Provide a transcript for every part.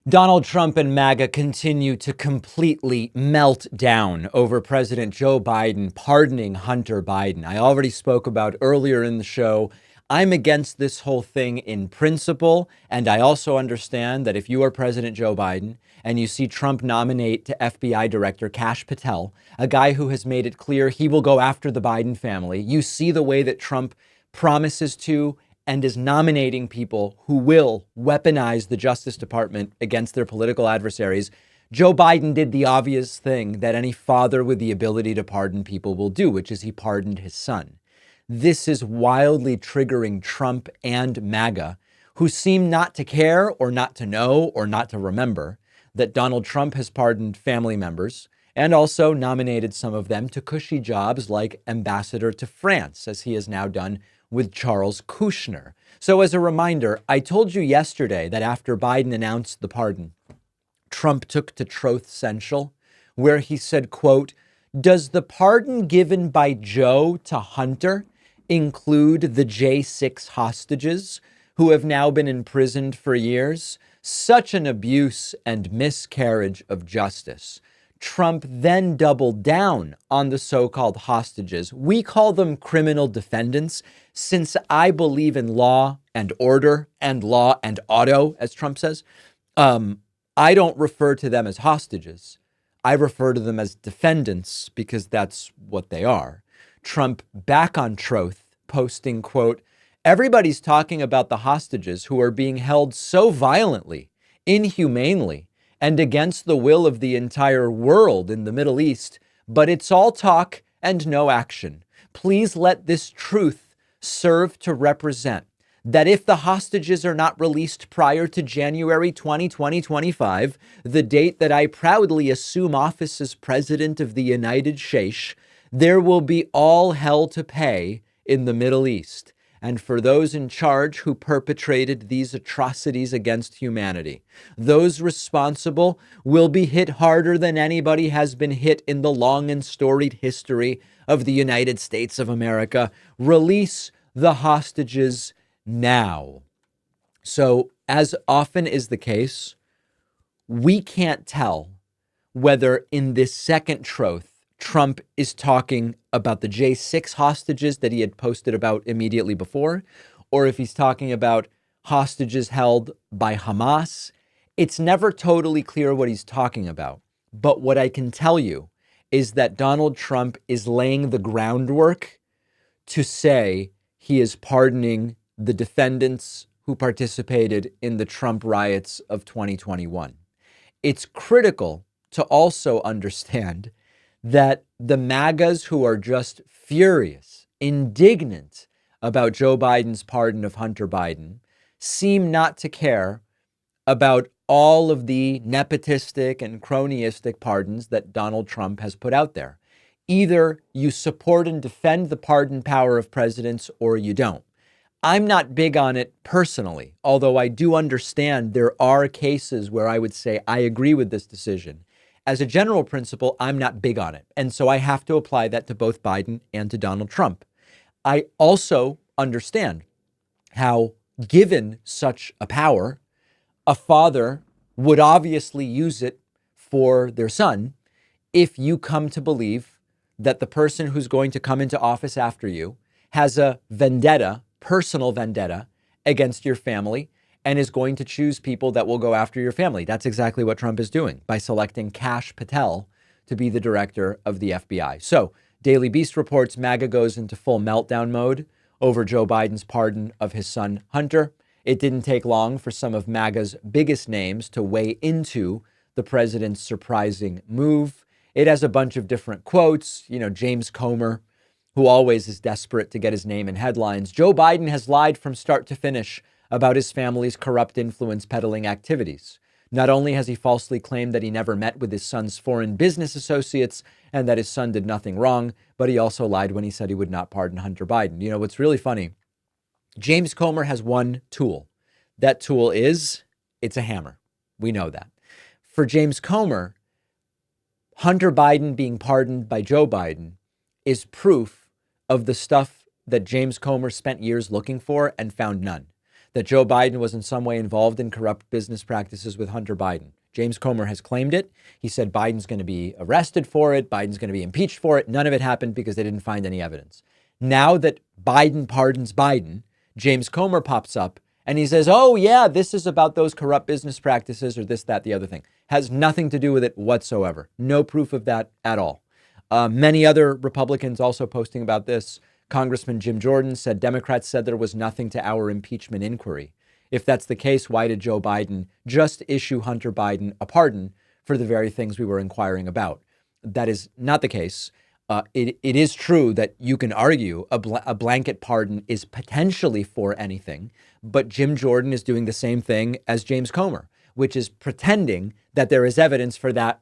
Donald Trump and MAGA continue to completely melt down over President Joe Biden pardoning Hunter Biden. I already spoke about earlier in the show. I'm against this whole thing in principle, and I also understand that if you are President Joe Biden and you see Trump nominate to FBI Director Kash Patel, a guy who has made it clear he will go after the Biden family, you see the way that Trump promises to and is nominating people who will weaponize the Justice Department against their political adversaries. Joe Biden did the obvious thing that any father with the ability to pardon people will do, which is he pardoned his son. This is wildly triggering Trump and MAGA, who seem not to care or not to know or not to remember that Donald Trump has pardoned family members and also nominated some of them to cushy jobs like ambassador to France, as he has now done with Charles Kushner. So as a reminder, I told you yesterday that after Biden announced the pardon, Trump took to Truth Central, where he said, quote, "Does the pardon given by Joe to Hunter include the J6 hostages who have now been imprisoned for years? Such an abuse and miscarriage of justice." Trump then doubled down on the so-called hostages. We call them criminal defendants, since I believe in law and order and law and auto, as Trump says. I don't refer to them as hostages. I refer to them as defendants because that's what they are. Trump back on Truth, posting, quote, "Everybody's talking about the hostages who are being held so violently, inhumanely, and against the will of the entire world in the Middle East, but it's all talk and no action. Please let this truth serve to represent that if the hostages are not released prior to January 2025, the date that I proudly assume office as President of the United States, there will be all hell to pay in the Middle East, and for those in charge who perpetrated these atrocities against humanity. Those responsible will be hit harder than anybody has been hit in the long and storied history of the United States of America. Release the hostages now." So, as often is the case, we can't tell whether in this second truth, Trump is talking about the J6 hostages that he had posted about immediately before, or if he's talking about hostages held by Hamas. It's never totally clear what he's talking about. But what I can tell you is that Donald Trump is laying the groundwork to say he is pardoning the defendants who participated in the Trump riots of 2021. It's critical to also understand that the MAGAs who are just furious, indignant about Joe Biden's pardon of Hunter Biden seem not to care about all of the nepotistic and cronyistic pardons that Donald Trump has put out there. Either you support and defend the pardon power of presidents or you don't. I'm not big on it personally, although I do understand there are cases where I would say I agree with this decision. As a general principle, I'm not big on it. And so I have to apply that to both Biden and to Donald Trump. I also understand how, given such a power, a father would obviously use it for their son if you come to believe that the person who's going to come into office after you has a vendetta, personal vendetta, against your family and is going to choose people that will go after your family. That's exactly what Trump is doing by selecting Kash Patel to be the director of the FBI. So, Daily Beast reports MAGA goes into full meltdown mode over Joe Biden's pardon of his son, Hunter. It didn't take long for some of MAGA's biggest names to weigh into the president's surprising move. It has a bunch of different quotes. James Comer, who always is desperate to get his name in headlines. Joe Biden has lied from start to finish about his family's corrupt influence peddling activities. Not only has he falsely claimed that he never met with his son's foreign business associates and that his son did nothing wrong, but he also lied when he said he would not pardon Hunter Biden. What's really funny, James Comer has one tool. That tool it's a hammer. We know that. For James Comer, Hunter Biden being pardoned by Joe Biden is proof of the stuff that James Comer spent years looking for and found none. that Joe Biden was in some way involved in corrupt business practices with Hunter Biden. James Comer has claimed it. He said Biden's going to be arrested for it. Biden's going to be impeached for it. None of it happened because they didn't find any evidence. Now that Biden pardons Biden, James Comer pops up and he says, oh, yeah, this is about those corrupt business practices or this, that, the other thing. Has nothing to do with it whatsoever. No proof of that at all. Many other Republicans also posting about this. Congressman Jim Jordan said Democrats said there was nothing to our impeachment inquiry. If that's the case, why did Joe Biden just issue Hunter Biden a pardon for the very things we were inquiring about? That is not the case. It is true that you can argue a blanket pardon is potentially for anything, but Jim Jordan is doing the same thing as James Comer, which is pretending that there is evidence for that,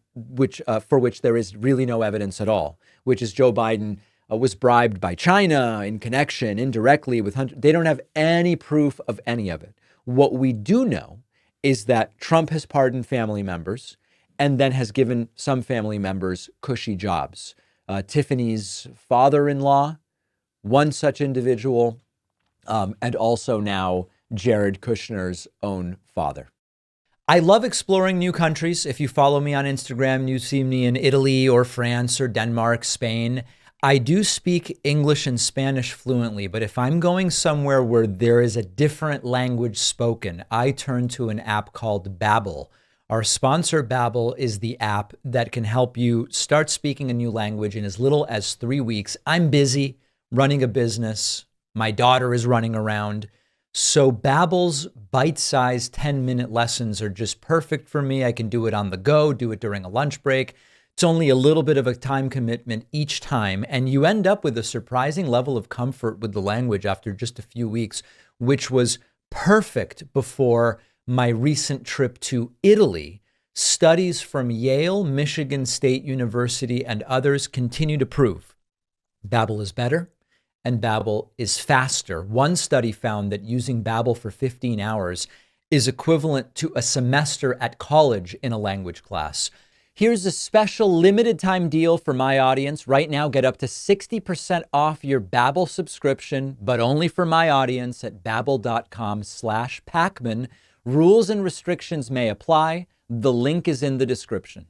for which there is really no evidence at all, which is Joe Biden was bribed by China in connection indirectly with Hunter. They don't have any proof of any of it. What we do know is that Trump has pardoned family members and then has given some family members cushy jobs. Tiffany's father-in-law, one such individual, and also now Jared Kushner's own father. I love exploring new countries. If you follow me on Instagram, you see me in Italy or France or Denmark, Spain. I do speak English and Spanish fluently, but if I'm going somewhere where there is a different language spoken, I turn to an app called Babbel. Our sponsor, Babbel, is the app that can help you start speaking a new language in as little as 3 weeks. I'm busy running a business. My daughter is running around. So Babbel's bite-sized 10-minute lessons are just perfect for me. I can do it on the go, do it during a lunch break. It's only a little bit of a time commitment each time, and you end up with a surprising level of comfort with the language after just a few weeks, which was perfect before my recent trip to Italy. Studies from Yale, Michigan State University, and others continue to prove Babbel is better and Babbel is faster. One study found that using Babbel for 15 hours is equivalent to a semester at college in a language class. Here's a special limited time deal for my audience. Right now, get up to 60% off your Babbel subscription, but only for my audience at babbel.com/Pacman. Rules and restrictions may apply. The link is in the description.